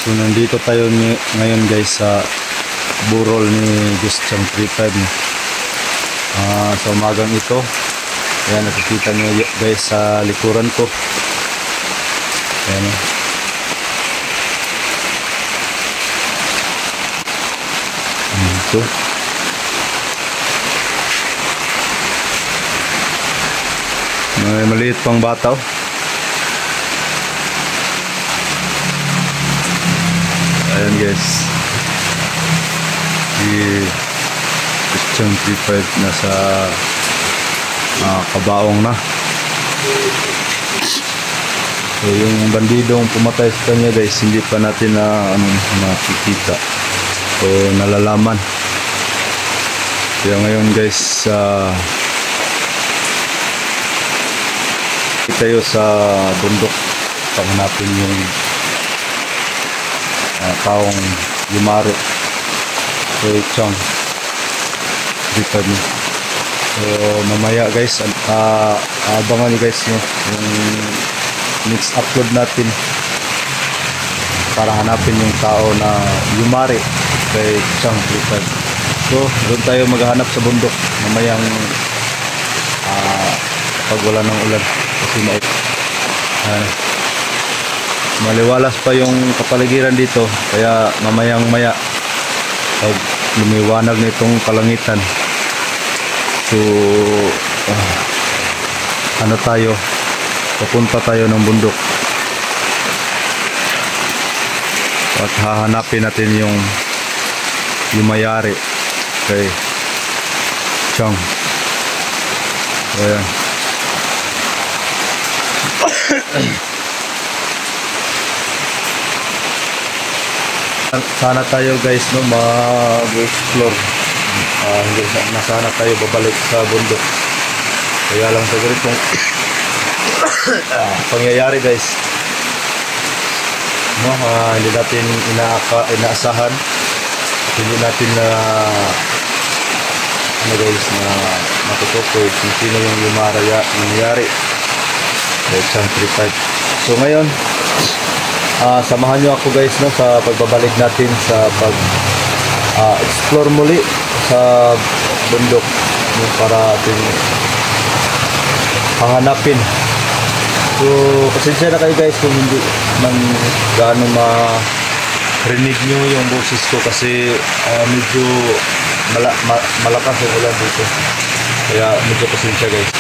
So nandito tayo ngayon guys sa burol ni Gustiang 35 sa umagang ito. Ayan, nakikita nyo guys sa likuran ko. Ayan. Ito. May maliit pang bataw. Ayan guys, si Gustiang 35 nasa kabaong na. So yung bandidong pumatay sa kanya guys, hindi pa natin na nakikita o nalalaman. Kaya ngayon guys, tayo sa bundok paghanapin yung taong Yumari kay Chang 35. So mamaya guys, abangan nyo guys yung next upload natin para hanapin yung tao na Yumari kay Chang 35. So doon tayo maghahanap sa bundok mamayang pag wala ng ulan kasi maliwalas pa yung kapaligiran dito, kaya mamayang maya pag lumiwanag nitong kalangitan, so papunta tayo ng bundok at hahanapin natin yung mayari kay Chang. Ayan. Sana tayo guys mag-explore, hindi na sana tayo babalik sa bundok, kaya lang sa ganitong pangyayari guys, hindi natin inaasahan, hindi natin na matutukoy kung sino yung nangyari kay Chang 35. So ngayon, samahan nyo ako guys sa pagbabalik natin sa explore muli sa bundok para ating hahanapin. So pasensya na kayo guys kung hindi man gaano marinig nyo yung boses ko kasi medyo malakas yung ulan dito, kaya medyo pasensya guys.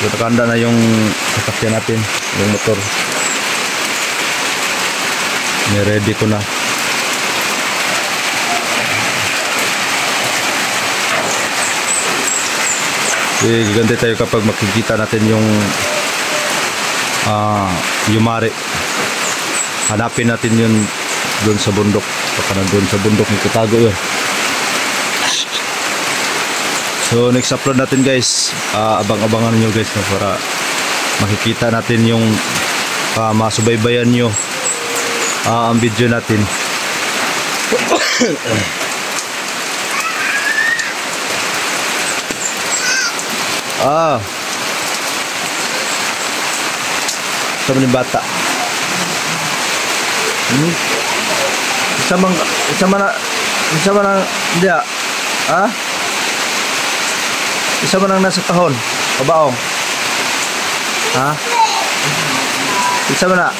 So, nakahanda na yung sasakyan natin, yung motor. Ready ko na. Gigante tayo kapag makikita natin yung Yumari. Hanapin natin yun doon sa bundok. Baka na doon sa bundok may katago yun. So next upload natin guys, abang-abangan nyo guys para makikita natin yung masubaybayan nyo ang video natin. Sama ni bata. Sama na dia. Isa man ang nasa kahon, kabaong. Isa man na.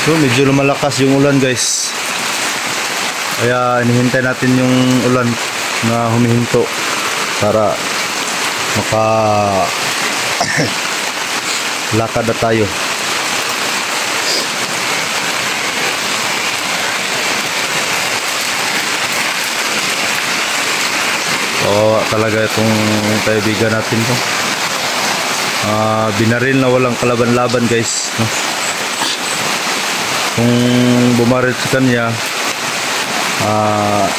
So medyo lumalakas yung ulan guys, kaya hinihintay natin yung ulan na humihinto para maka lakad na tayo. Oo, talaga itong kaibigan natin to. Binaril na walang kalaban-laban guys, no? Kung bumaril sa kanya,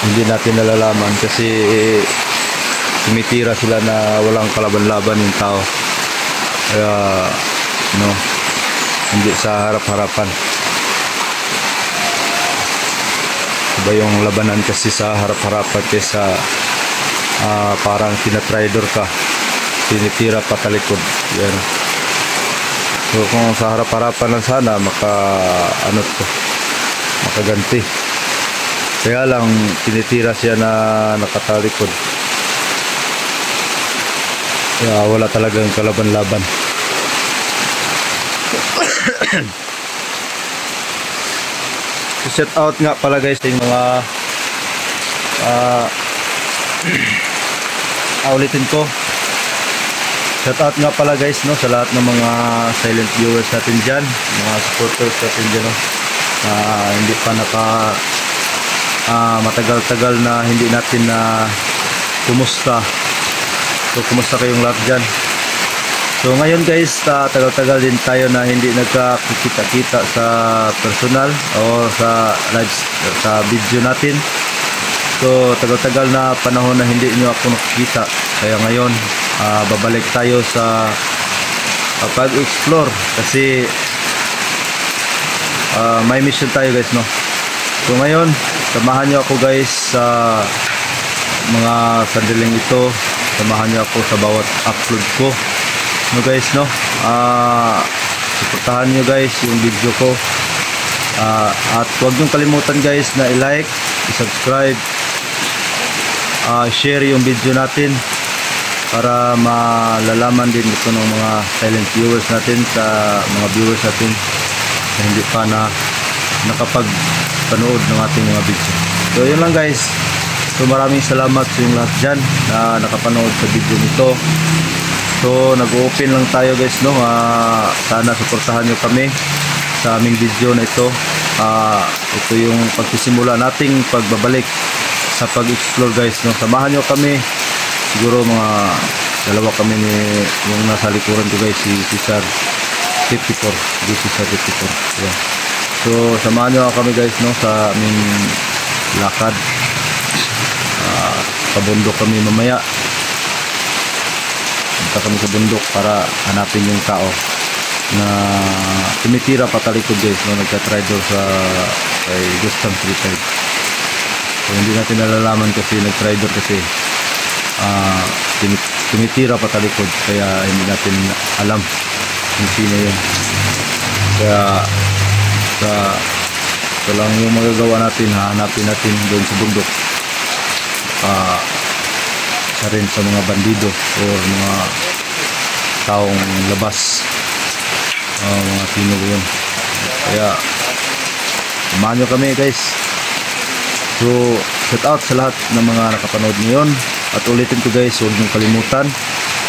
hindi natin nalalaman kasi tumitira sila na walang kalaban-laban yung tao. Kaya no, hindi sa harap-harapan. Iba yung labanan kasi sa harap-harapan kaysa parang tinatridor ka, tinitira patalikod. Yan. So kung sa harap-harapan lang sana makaganti. Kaya lang tinitira siya na nakatalikod. Kaya wala talagang kalaban-laban. Set out nga pala guys yung mga ulitin ko. Shout out nga pala guys, no, sa lahat ng mga silent viewers natin dyan, mga supporters natin dyan, no, hindi pa matagal-tagal na hindi natin na kumusta. So kumusta kayong lahat dyan? So ngayon guys, tagal-tagal din tayo na hindi nagkakita-kita sa personal o sa live, sa video natin. So tagal-tagal na panahon na hindi nyo ako nakikita. Kaya ngayon babalik tayo sa pag-explore kasi may mission tayo guys, no. So ngayon samahan nyo ako guys sa mga sandaling ito. Samahan nyo ako sa bawat upload ko, no guys, no. Suportahan nyo guys yung video ko, at huwag nyo kalimutan guys na i-like, i-subscribe, share yung video natin para malalaman din ito ng mga silent viewers natin, sa mga viewers natin na hindi pa na nakapagpanood ng ating mga video. So yun lang guys. So maraming salamat sa yung lahat dyan na nakapanood sa video nito. So nag-open lang tayo guys, no. Sana suportahan nyo kami sa aming video na ito. Ito yung pagsisimula nating pagbabalik sa pag-explore guys, no. Samahan nyo kami. Siguro mga dalawa kami ni yung nasa likuran ko guys, si Cesar 54, si Cesar 54. Yeah. So samahan nyo kami guys, no, sa aming lakad. Sa bundok kami mamaya. Punta kami sa bundok para hanapin yung tao na tumitira patalikod guys, no, nagka-tridor sa kay Gustang Street. So hindi natin nalalaman kasi nag-tridor kasi tumitira patalikod, kaya hindi natin alam kung sino yun. Kaya ito lang yung magagawa natin, hanapin natin doon sa bundok. Isa rin sa mga bandido o mga taong labas, mga Pino yun. Kaya samahan nyo kami guys. So shout out sa lahat ng mga nakapanood ngayon. At ulitin ko guys, huwag nyo kalimutan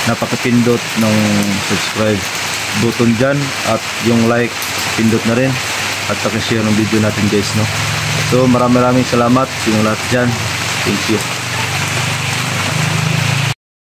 na pakipindot ng subscribe button dyan, at yung like pindot na rin, at pakishare ng video natin guys, no. So maraming salamat sa yung lahat dyan. Thank you.